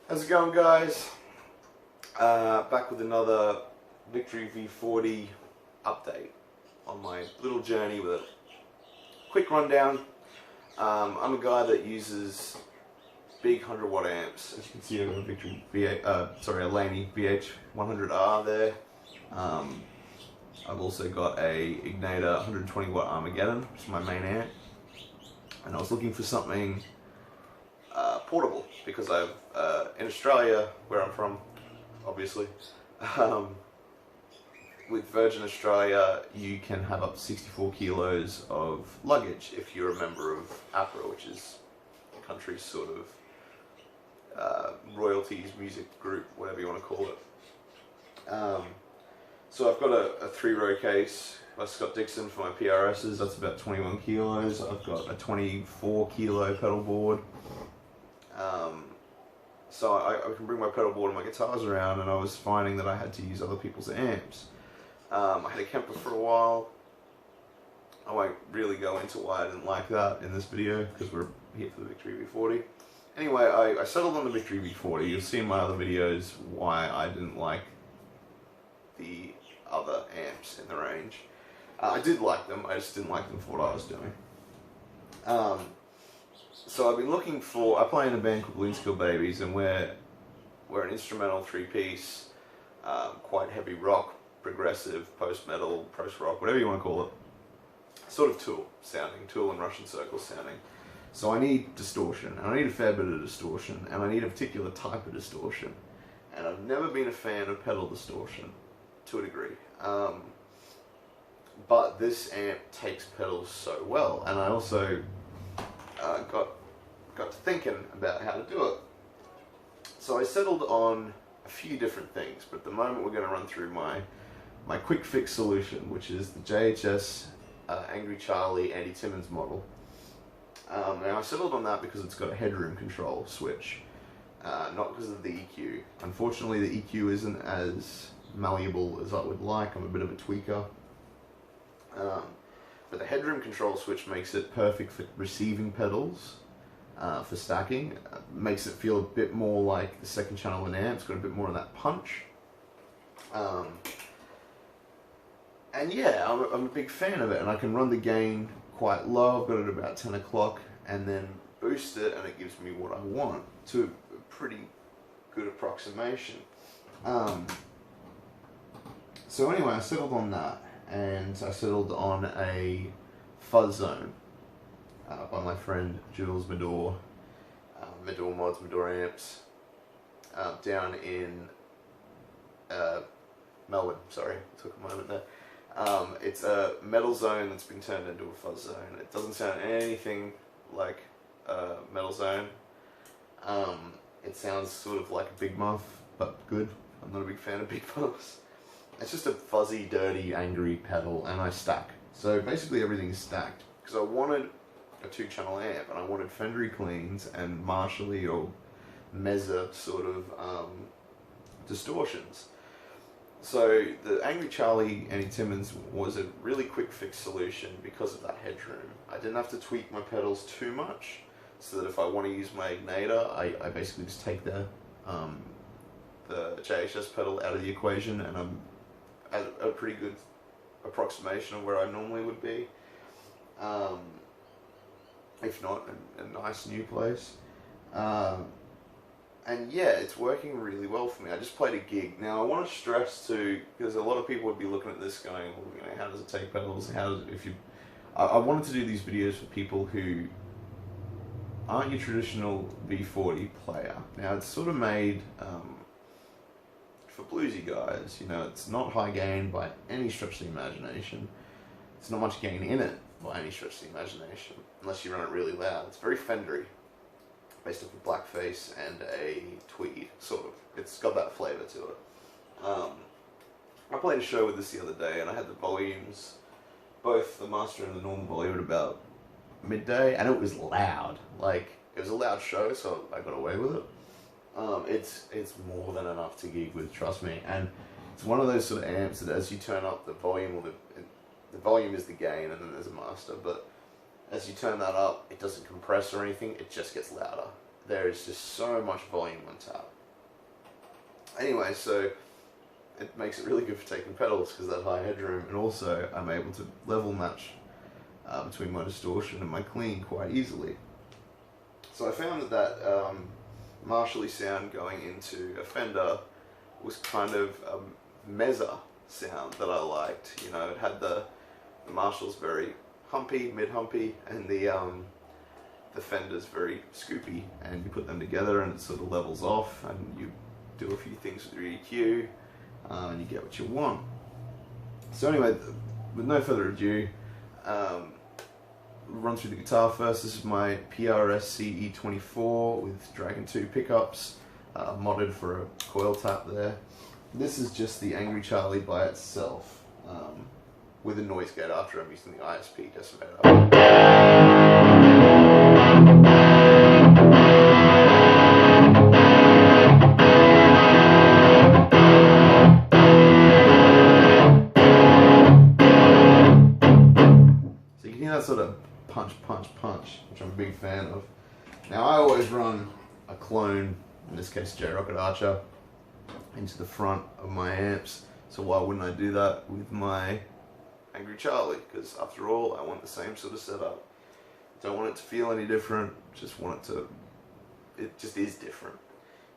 How's it going, guys? Back with another Victory V40 update on my little journey with it. Quick rundown. I'm a guy that uses big 100-watt amps. As you can see, I've got a Victory a Laney VH100R there. I've also got a Igniter 120-watt Armageddon, which is my main amp. And I was looking for something portable because I've in Australia, where I'm from, obviously, with Virgin Australia, you can have up to 64 kilos of luggage if you're a member of APRA, which is the country's sort of royalties, music group, whatever you want to call it. So I've got a 3-row case by Scott Dixon for my PRSs, that's about 21 kilos. I've got a 24 kilo pedal board. So I can bring my pedal board and my guitars around, and I was finding that I had to use other people's amps. I had a Kemper for a while. I won't really go into why I didn't like that in this video, because we're here for the Victory V40. Anyway, I settled on the Victory V40. You'll see in my other videos why I didn't like the other amps in the range. I did like them, I just didn't like them for what I was doing. So I've been looking for, I play in a band called Linskill Babies, and we're an instrumental 3-piece, quite heavy rock, progressive, post-metal, post-rock, whatever you want to call it. Sort of Tool sounding, Tool and Russian Circle sounding. So I need distortion, and I need a fair bit of distortion, and I need a particular type of distortion. And I've never been a fan of pedal distortion, to a degree. But this amp takes pedals so well, and I also got to thinking about how to do it. So I settled on a few different things, but at the moment we're going to run through my quick fix solution, which is the JHS Angry Charlie Andy Timmons model. Now I settled on that because it's got a headroom control switch, not because of the EQ. Unfortunately, the EQ isn't as malleable as I would like. I'm a bit of a tweaker. But the headroom control switch makes it perfect for receiving pedals, for stacking. Makes it feel a bit more like the second channel in amp. It's got a bit more of that punch. And yeah, I'm a big fan of it, and I can run the gain quite low. I've got it about 10 o'clock, and then boost it, and it gives me what I want, to a pretty good approximation. So anyway, I settled on that, and I settled on a fuzz zone by my friend Jules Medor, Medor Mods, Medor Amps, down in Melbourne. Sorry, took a moment there. It's a metal zone that's been turned into a fuzz zone. It doesn't sound anything like a metal zone. It sounds sort of like a Big Muff, but good. I'm not a big fan of Big Muffs. It's just a fuzzy, dirty, angry pedal, and I stack. So basically everything's stacked, because I wanted a 2-channel amp, and I wanted Fender cleans and Marshall or Mezza sort of distortions. So the Angry Charlie Andy Timmons was a really quick fix solution because of that headroom. I didn't have to tweak my pedals too much, so that if I want to use my Igniter, I basically just take the JHS pedal out of the equation, and I'm at a pretty good approximation of where I normally would be, if not a nice new place. And yeah, it's working really well for me. I just played a gig. Now I want to stress too, because a lot of people would be looking at this going, well, you know, how does it take pedals? I wanted to do these videos for people who aren't your traditional V40 player. Now it's sort of made for bluesy guys. You know, it's not high gain by any stretch of the imagination. There's not much gain in it by any stretch of the imagination, unless you run it really loud. It's very Fendery, based off a blackface and a tweed, sort of. It's got that flavour to it. I played a show with this the other day, and I had the volumes, both the master and the normal volume, at about midday, and it was loud. Like, it was a loud show, so I got away with it. It's more than enough to gig with, trust me. And it's one of those sort of amps that as you turn up the volume, or the volume is the gain, and then there's a master, but as you turn that up, it doesn't compress or anything, it just gets louder. There is just so much volume on tap. Anyway, so it makes it really good for taking pedals because of that high headroom, and also I'm able to level match between my distortion and my clean quite easily. So I found that Marshally sound going into a Fender was kind of a mezza sound that I liked. You know, it had the Marshall's very humpy, mid-humpy, and the Fender's very scoopy, and you put them together and it sort of levels off, and you do a few things with your EQ, and you get what you want. So anyway, with no further ado, run through the guitar first. This is my PRS CE24 with Dragon 2 pickups, modded for a coil tap there. This is just the Angry Charlie by itself, with a noise gate after I'm using the ISP decimator. So you can hear that sort of punch, punch, punch, which I'm a big fan of. Now I always run a clone, in this case J-Rocket Archer, into the front of my amps, so why wouldn't I do that with my Angry Charlie? Because after all, I want the same sort of setup. Don't want it to feel any different, just want it to, it just is different.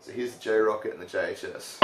So here's the J-Rocket and the JHS.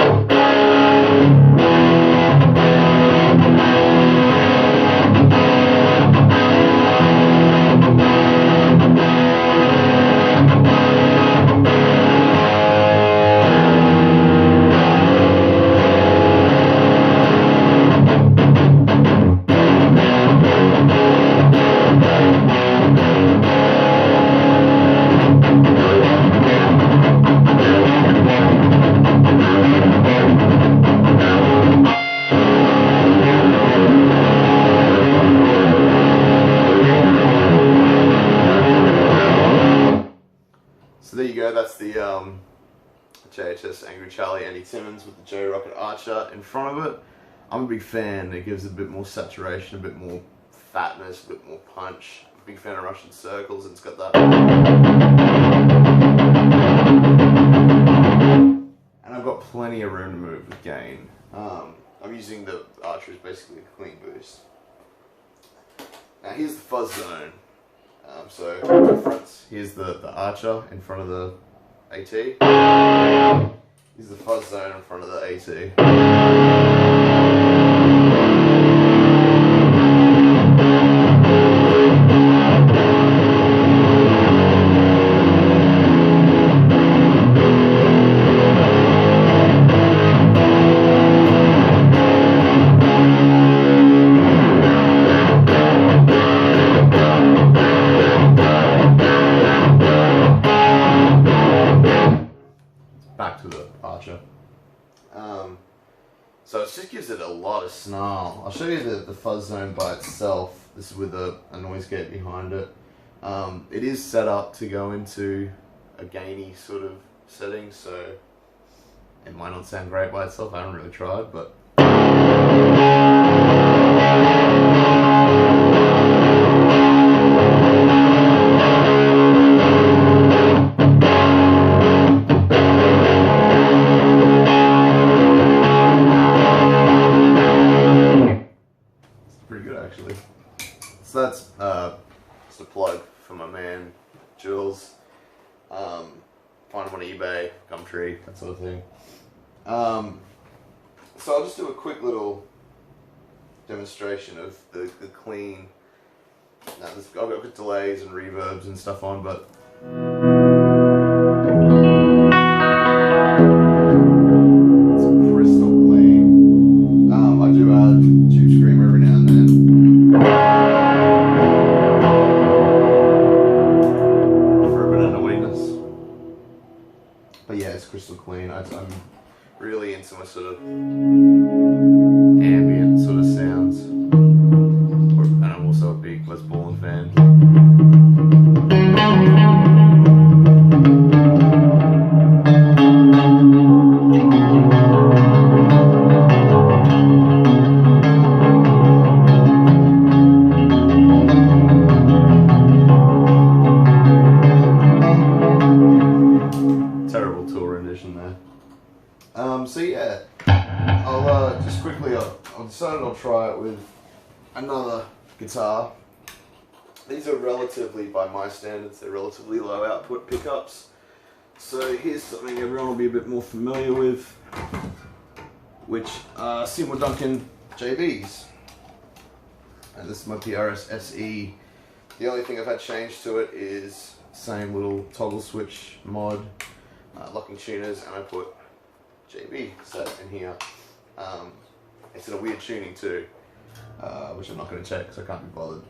So there you go, that's the JHS Angry Charlie Andy Timmons with the J-Rocket Archer in front of it. I'm a big fan. It gives it a bit more saturation, a bit more fatness, a bit more punch. I'm a big fan of Russian circles, and it's got that. And I've got plenty of room to move with gain. I'm using the Archer as basically a clean boost. Now here's the fuzz zone. So difference. Here's the Archer in front of the AT. Here's the fuzz zone in front of the AT. Back to the Archer. So it just gives it a lot of snarl. I'll show you the fuzz zone by itself. This is with a noise gate behind it. It is set up to go into a gainy sort of setting, so it might not sound great by itself. I haven't really tried, but actually. So that's just a plug for my man Jules. Find him on eBay, Gumtree, that sort of thing. So I'll just do a quick little demonstration of the clean. Now I've got delays and reverbs and stuff on, but it's crystal clean. I do add tube scream every now and then. But yeah, it's crystal clean. I'm really into my sort of ambient sort of sounds. And I'm also a big Les Paul fan. So yeah, I'll just quickly, I've decided I'll try it with another guitar. These are relatively, by my standards, they're relatively low output pickups. So here's something everyone will be a bit more familiar with, which are Seymour Duncan JBs. And this is my PRS SE. The only thing I've had changed to it is same little toggle switch mod, locking tuners, and I put JB set in here. It's in a weird tuning too, which I'm not going to check because I can't be bothered.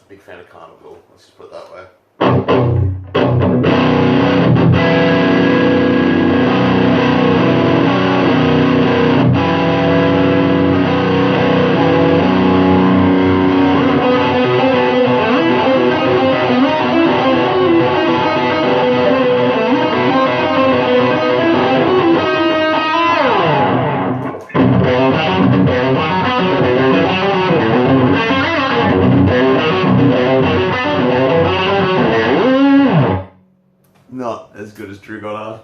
Big fan of Carnival, let's just put it that way. Not as good as Drew Goddard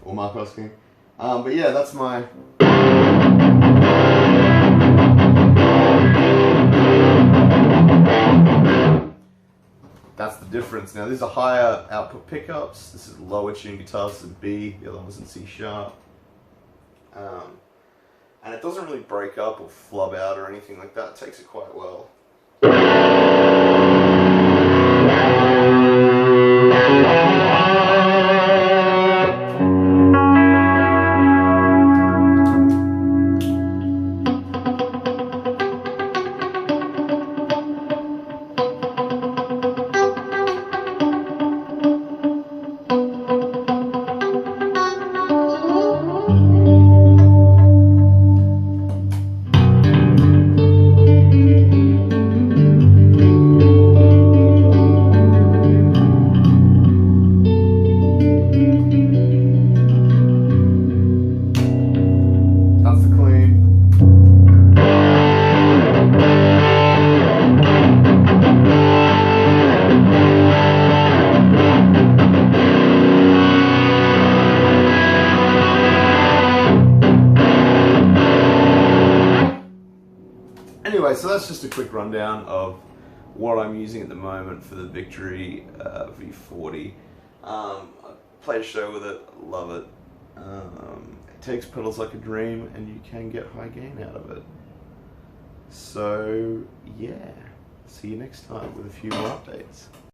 or Mark Hosking. But yeah, that's my... That's the difference. Now these are higher output pickups. This is lower tuned guitar, this is B, the other one's in C sharp. And it doesn't really break up or flub out or anything like that. It takes it quite well. Anyway, so that's just a quick rundown of what I'm using at the moment for the Victory V40. I played a show with it, love it. It takes pedals like a dream and you can get high gain out of it. So yeah, see you next time with a few more updates.